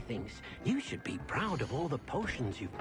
thinks you should be proud of all the potions you've...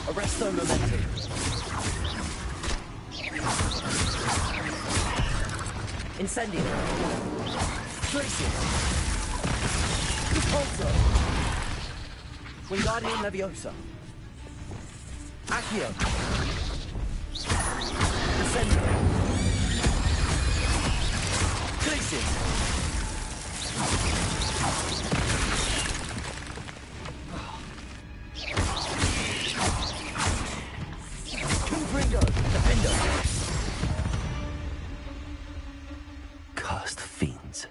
Arresto momentum. Incendio. Tracy. Repulsor. Wingardium Leviosa. Accio. Incendio. Glacius. Confringo. Defender. Cursed fiends.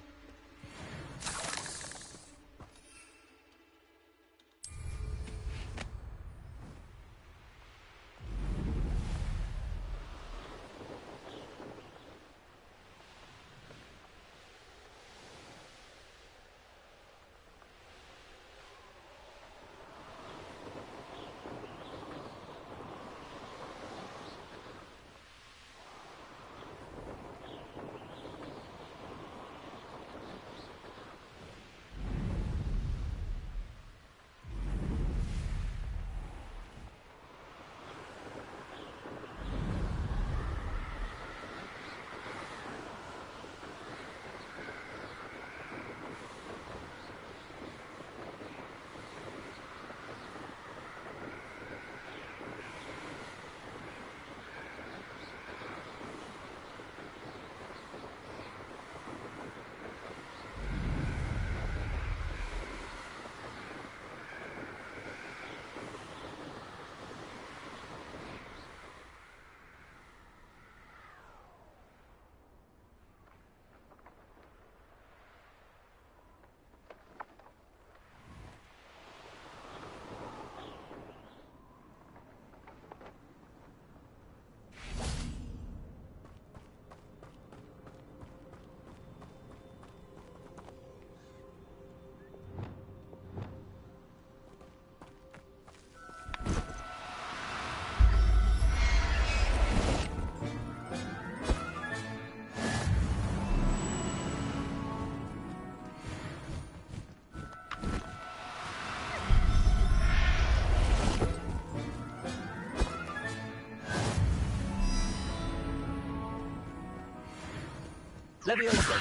Levioso.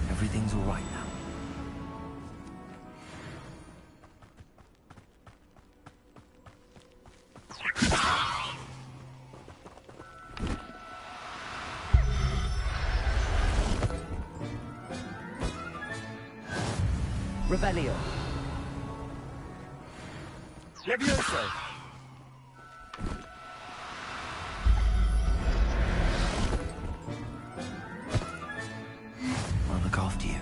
Everything's all right now. Revelio. Levioso. I'll look after you.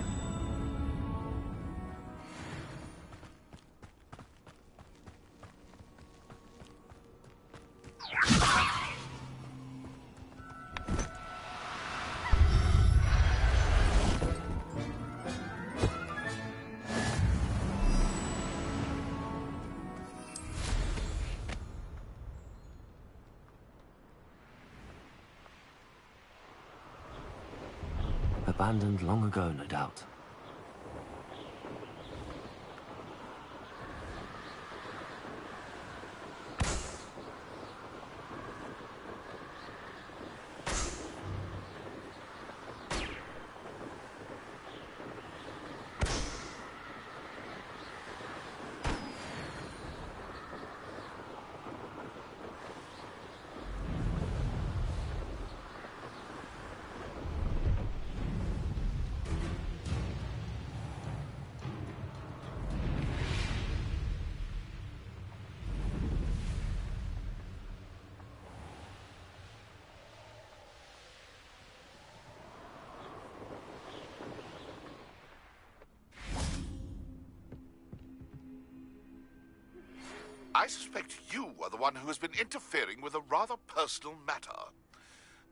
Abandoned long ago, no doubt. I suspect you are the one who has been interfering with a rather personal matter.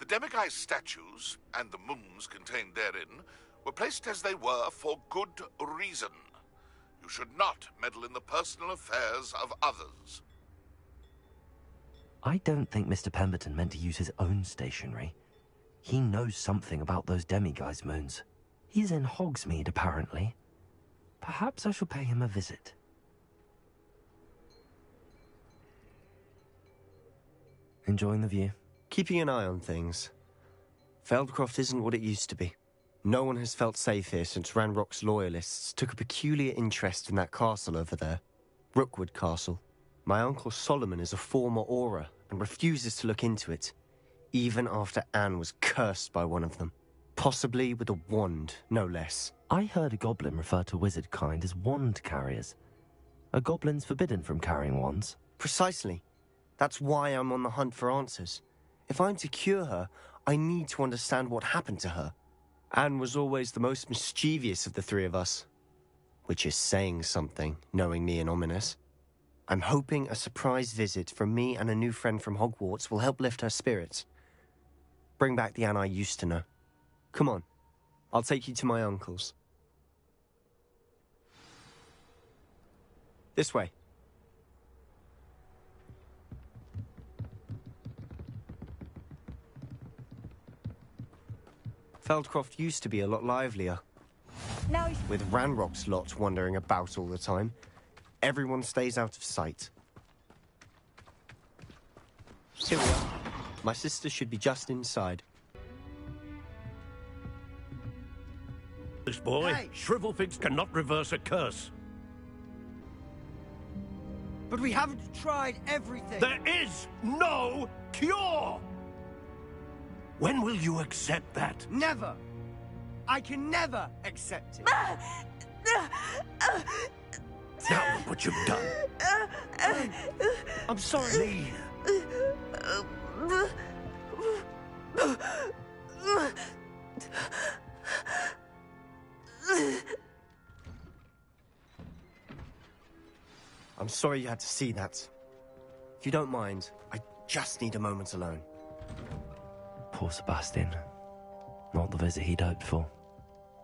The demiguise statues, and the moons contained therein, were placed as they were for good reason. You should not meddle in the personal affairs of others. I don't think Mr. Pemberton meant to use his own stationery. He knows something about those demiguise moons. He's in Hogsmeade, apparently. Perhaps I shall pay him a visit. Enjoying the view? Keeping an eye on things. Feldcroft isn't what it used to be. No one has felt safe here since Ranrock's loyalists took a peculiar interest in that castle over there. Rookwood Castle. My uncle Solomon is a former Auror and refuses to look into it, even after Anne was cursed by one of them. Possibly with a wand, no less. I heard a goblin refer to wizard kind as wand carriers. Are goblins forbidden from carrying wands? Precisely. That's why I'm on the hunt for answers. If I'm to cure her, I need to understand what happened to her. Anne was always the most mischievous of the three of us. Which is saying something, knowing me and Ominous. I'm hoping a surprise visit from me and a new friend from Hogwarts will help lift her spirits. Bring back the Anne I used to know. Come on, I'll take you to my uncle's. This way. Feldcroft used to be a lot livelier. Now he's... With Ranrock's lot wandering about all the time, everyone stays out of sight. Here we are. My sister should be just inside. This boy, Hey! Shrivelfigs cannot reverse a curse. But we haven't tried everything. There is no cure! When will you accept that? Never. I can never accept it. Now look what you've done. I'm sorry. Leave. I'm sorry you had to see that. If you don't mind, I just need a moment alone. Poor Sebastian. Not the visit he'd hoped for.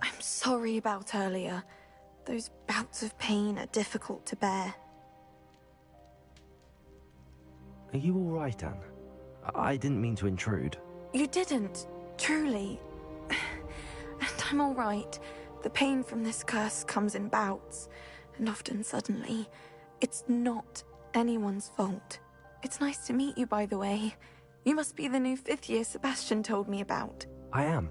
I'm sorry about earlier. Those bouts of pain are difficult to bear. Are you all right, Anne? I didn't mean to intrude. You didn't, truly. And I'm all right. The pain from this curse comes in bouts, and often suddenly. It's not anyone's fault. It's nice to meet you, by the way. You must be the new 5th year Sebastian told me about. I am.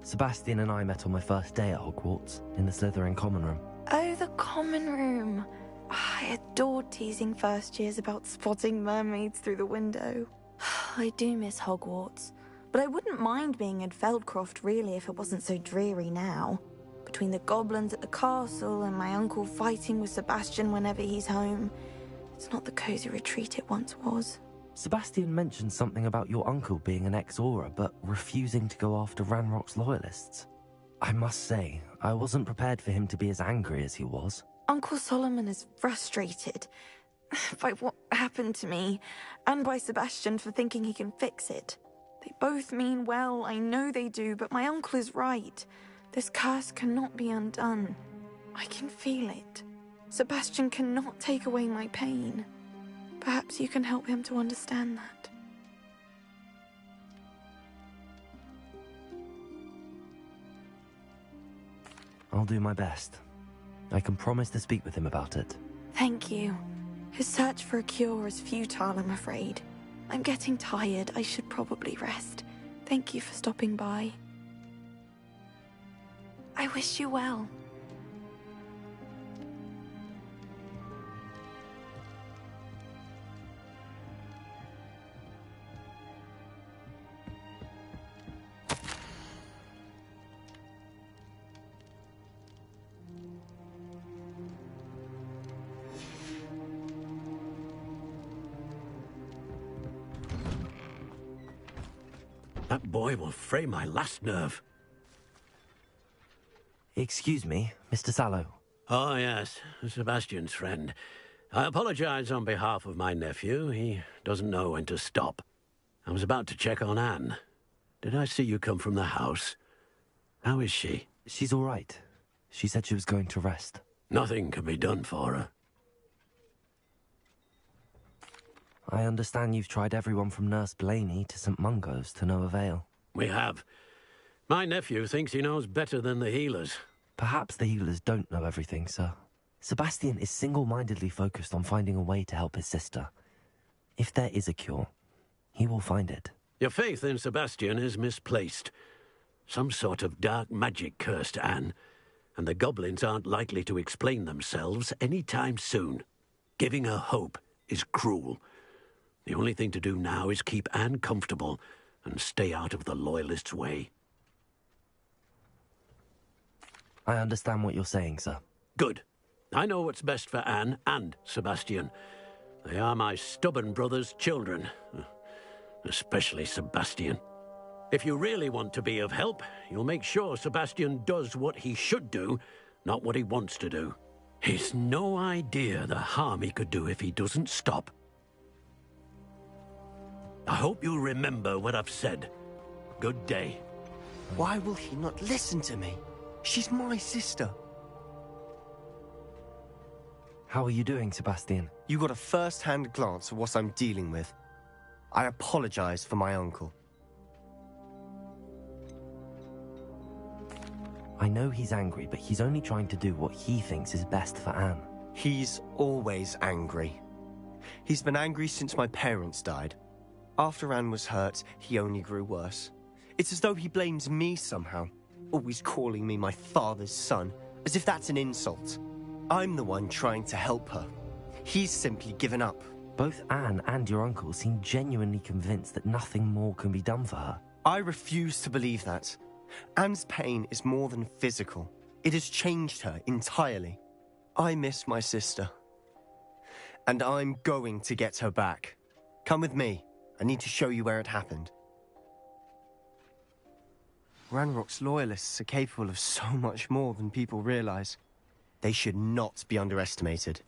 Sebastian and I met on my first day at Hogwarts, in the Slytherin common room. Oh, the common room. I adored teasing first years about spotting mermaids through the window. I do miss Hogwarts, but I wouldn't mind being in Feldcroft really if it wasn't so dreary now. Between the goblins at the castle and my uncle fighting with Sebastian whenever he's home, it's not the cozy retreat it once was. Sebastian mentioned something about your uncle being an ex-Auror, but refusing to go after Ranrock's loyalists. I must say, I wasn't prepared for him to be as angry as he was. Uncle Solomon is frustrated by what happened to me, and by Sebastian for thinking he can fix it. They both mean well, I know they do, but my uncle is right. This curse cannot be undone. I can feel it. Sebastian cannot take away my pain. Perhaps you can help him to understand that. I'll do my best. I can promise to speak with him about it. Thank you. His search for a cure is futile, I'm afraid. I'm getting tired. I should probably rest. Thank you for stopping by. I wish you well. That boy will fray my last nerve. Excuse me, Mr. Sallow. Oh, yes, Sebastian's friend. I apologize on behalf of my nephew. He doesn't know when to stop. I was about to check on Anne. Did I see you come from the house? How is she? She's all right. She said she was going to rest. Nothing can be done for her. I understand you've tried everyone from Nurse Blaney to St. Mungo's to no avail. We have. My nephew thinks he knows better than the healers. Perhaps the healers don't know everything, sir. Sebastian is single-mindedly focused on finding a way to help his sister. If there is a cure, he will find it. Your faith in Sebastian is misplaced. Some sort of dark magic cursed Anne, and the goblins aren't likely to explain themselves any time soon. Giving her hope is cruel. The only thing to do now is keep Anne comfortable and stay out of the Loyalists' way. I understand what you're saying, sir. Good. I know what's best for Anne and Sebastian. They are my stubborn brother's children. Especially Sebastian. If you really want to be of help, you'll make sure Sebastian does what he should do, not what he wants to do. He's no idea the harm he could do if he doesn't stop. I hope you'll remember what I've said. Good day. Why will he not listen to me? She's my sister. How are you doing, Sebastian? You got a first-hand glance at what I'm dealing with. I apologize for my uncle. I know he's angry, but he's only trying to do what he thinks is best for Anne. He's always angry. He's been angry since my parents died. After Anne was hurt, he only grew worse. It's as though he blames me somehow, always calling me my father's son, as if that's an insult. I'm the one trying to help her. He's simply given up. Both Anne and your uncle seem genuinely convinced that nothing more can be done for her. I refuse to believe that. Anne's pain is more than physical. It has changed her entirely. I miss my sister. And I'm going to get her back. Come with me. I need to show you where it happened. Ranrock's loyalists are capable of so much more than people realize. They should not be underestimated.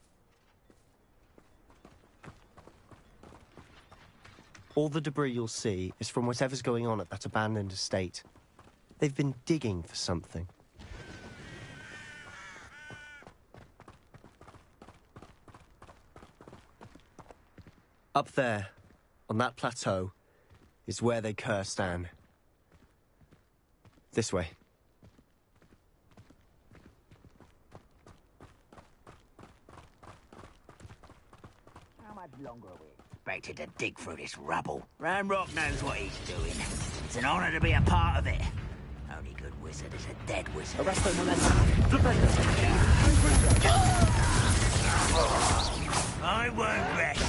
All the debris you'll see is from whatever's going on at that abandoned estate. They've been digging for something. Up there, on that plateau, is where they cursed Anne. This way. Expected to dig through this rubble. Ramrock knows what he's doing. It's an honor to be a part of it. Only good wizard is a dead wizard. I won't rest.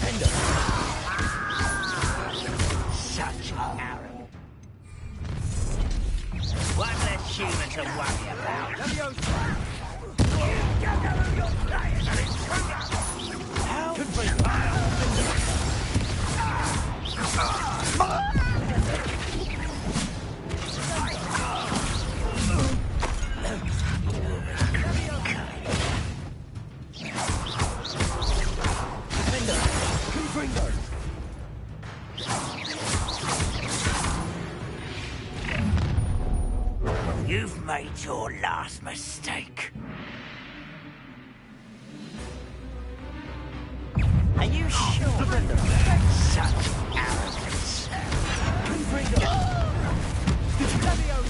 Such arrogance. One less human to worry about. You don't know who you're playing with. How? You've made your last mistake. Are you sure? Such arrogance.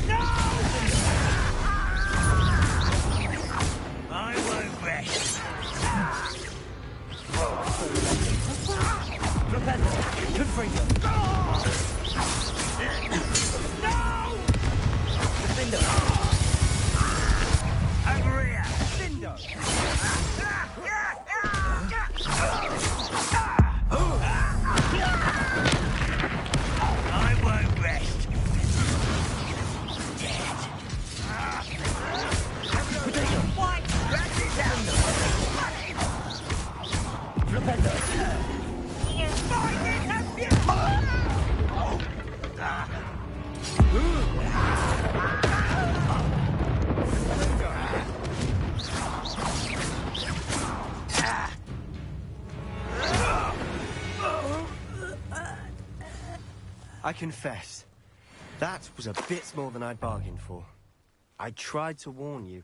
No! I won't rest. Over here! I won't rest. Dead. What? Rat is out. You find it up here. I confess, that was a bit more than I'd bargained for. I tried to warn you.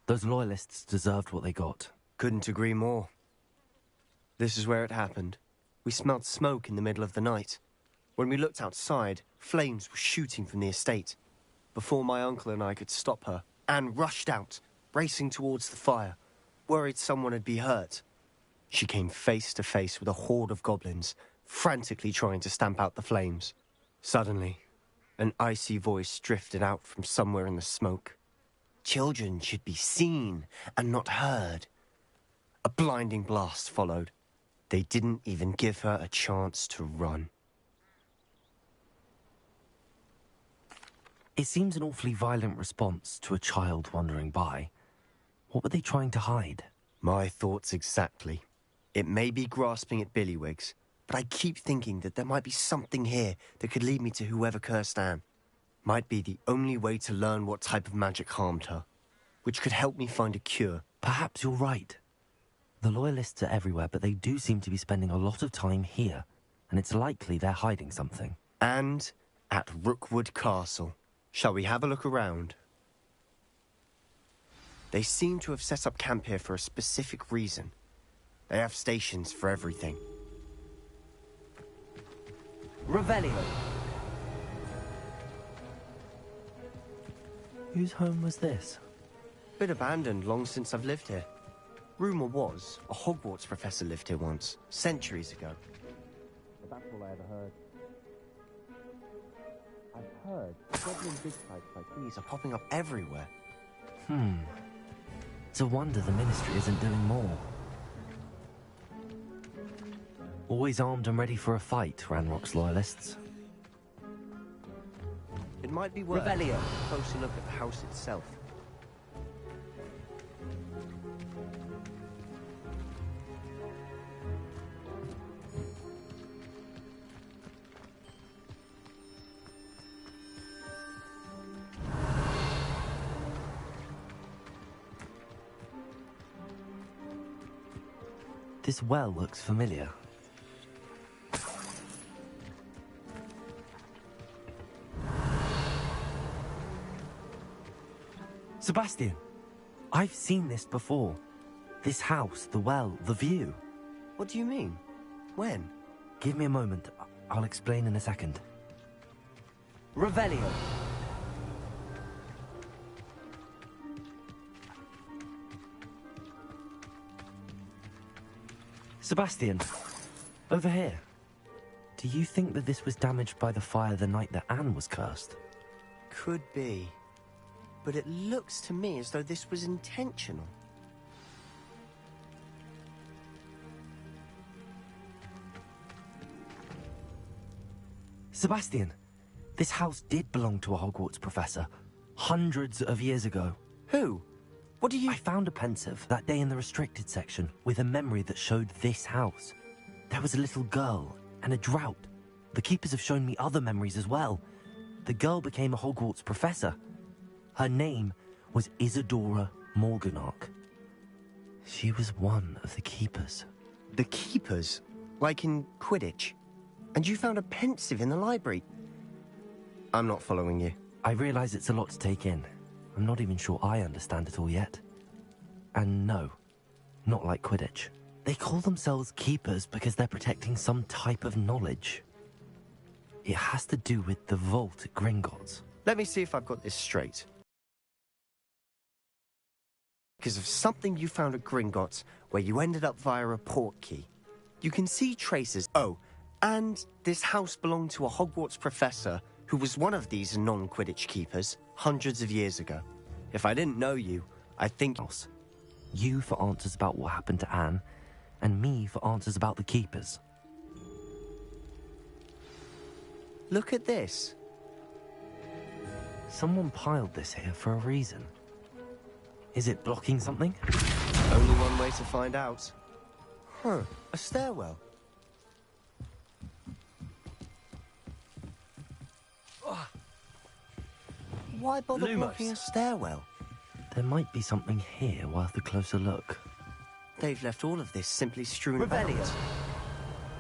Those loyalists deserved what they got. Couldn't agree more. This is where it happened. We smelled smoke in the middle of the night. When we looked outside, flames were shooting from the estate. Before my uncle and I could stop her, Anne rushed out, racing towards the fire, worried someone had been hurt. She came face to face with a horde of goblins, frantically trying to stamp out the flames. Suddenly, an icy voice drifted out from somewhere in the smoke. Children should be seen and not heard. A blinding blast followed. They didn't even give her a chance to run. It seems an awfully violent response to a child wandering by. What were they trying to hide? My thoughts exactly. It may be grasping at Billywigs, but I keep thinking that there might be something here that could lead me to whoever cursed Anne. Might be the only way to learn what type of magic harmed her, which could help me find a cure. Perhaps you're right. The loyalists are everywhere, but they do seem to be spending a lot of time here, and it's likely they're hiding something. And at Rookwood Castle. Shall we have a look around? They seem to have set up camp here for a specific reason. They have stations for everything. Revelio. Whose home was this? Been abandoned long since I've lived here. Rumour was, a Hogwarts professor lived here once, centuries ago. But that's all I ever heard. I've heard goblin big fights like these are popping up everywhere. It's a wonder the Ministry isn't doing more. Always armed and ready for a fight, Ranrock's loyalists. It might be worth Revelio. a closer look at the house itself. This well looks familiar. Sebastian, I've seen this before. This house, the well, the view. What do you mean? When? Give me a moment. I'll explain in a second. Revelio. Sebastian, over here. Do you think that this was damaged by the fire the night that Anne was cursed? Could be. But it looks to me as though this was intentional. Sebastian, this house did belong to a Hogwarts professor, hundreds of years ago. Who? What do you... I found a pensive that day in the restricted section with a memory that showed this house. There was a little girl and a drought. The keepers have shown me other memories as well. The girl became a Hogwarts professor. Her name was Isadora Morganach. She was one of the keepers. The keepers? Like in Quidditch? And you found a pensive in the library? I'm not following you. I realize it's a lot to take in. I'm not even sure I understand it all yet. And no, not like Quidditch. They call themselves keepers because they're protecting some type of knowledge. It has to do with the vault at Gringotts. Let me see if I've got this straight. Because of something you found at Gringotts, where you ended up via a port key. You can see traces. Oh, and this house belonged to a Hogwarts professor who was one of these non-Quidditch keepers hundreds of years ago. If I didn't know you, I think... You for answers about what happened to Anne, and me for answers about the keepers. Look at this. Someone piled this here for a reason. Is it blocking something? Only one way to find out. Huh, a stairwell. Why bother Lumos. blocking a stairwell? There might be something here worth a closer look. They've left all of this simply strewn about. Revelio.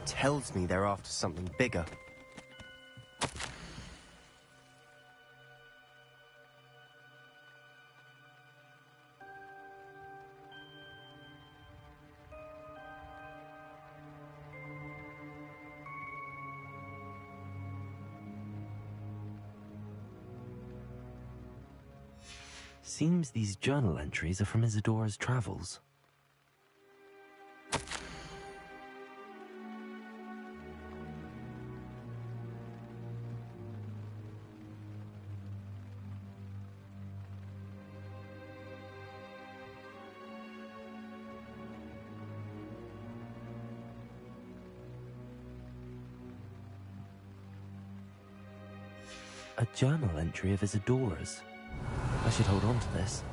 Tells me they're after something bigger. Seems these journal entries are from Isadora's travels. A journal entry of Isadora's. I should hold on to this.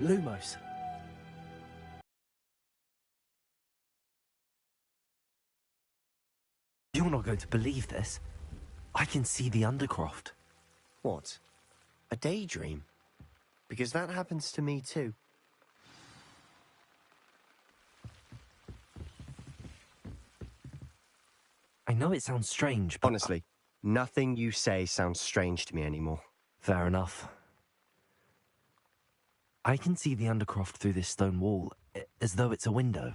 Lumos. You're not going to believe this. I can see the Undercroft. What? A daydream? Because that happens to me too. I know it sounds strange, but... Honestly, nothing you say sounds strange to me anymore. Fair enough. I can see the Undercroft through this stone wall, as though it's a window.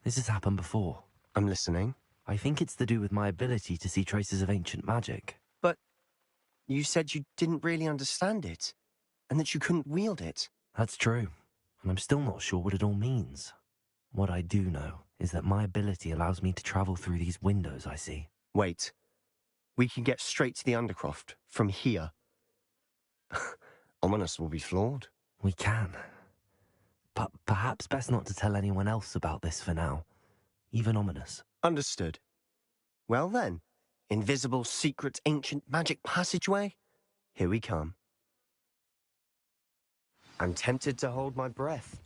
This has happened before. I'm listening. I think it's to do with my ability to see traces of ancient magic. But you said you didn't really understand it, and that you couldn't wield it. That's true, and I'm still not sure what it all means. What I do know is that my ability allows me to travel through these windows I see. Wait. We can get straight to the Undercroft from here. Ominous will be floored. We can. But perhaps best not to tell anyone else about this for now. Even Ominous. Understood. Well then, invisible, secret, ancient magic passageway? Here we come. I'm tempted to hold my breath.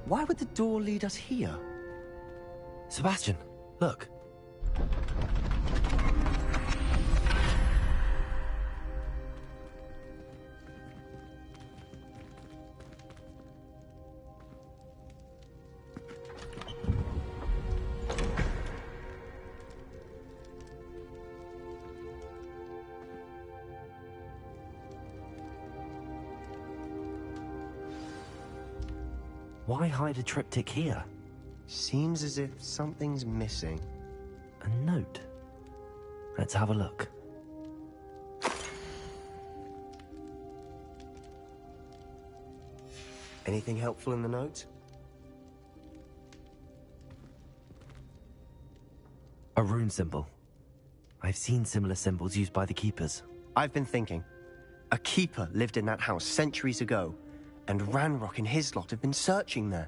Why would the door lead us here? Sebastian, look. Why hide a triptych here? Seems as if something's missing. A note. Let's have a look. Anything helpful in the note? A rune symbol. I've seen similar symbols used by the keepers. I've been thinking. A keeper lived in that house centuries ago, and Ranrock and his lot have been searching there.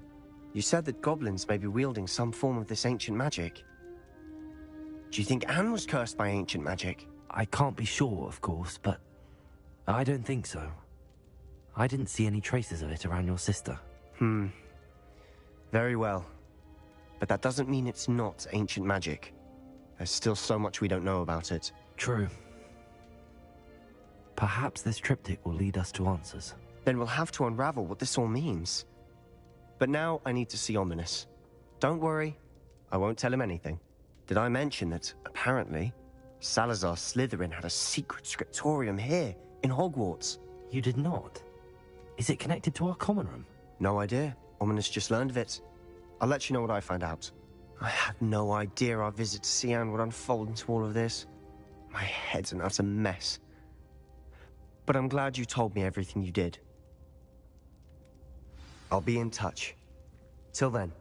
You said that goblins may be wielding some form of this ancient magic. Do you think Anne was cursed by ancient magic? I can't be sure, of course, but I don't think so. I didn't see any traces of it around your sister. Very well. But that doesn't mean it's not ancient magic. There's still so much we don't know about it. True. Perhaps this triptych will lead us to answers. Then we'll have to unravel what this all means. But now I need to see Ominous. Don't worry, I won't tell him anything. Did I mention that, apparently, Salazar Slytherin had a secret scriptorium here, in Hogwarts? You did not? Is it connected to our common room? No idea. Ominous just learned of it. I'll let you know what I find out. I had no idea our visit to Cian would unfold into all of this. My head's an utter mess. But I'm glad you told me everything you did. I'll be in touch. Till then.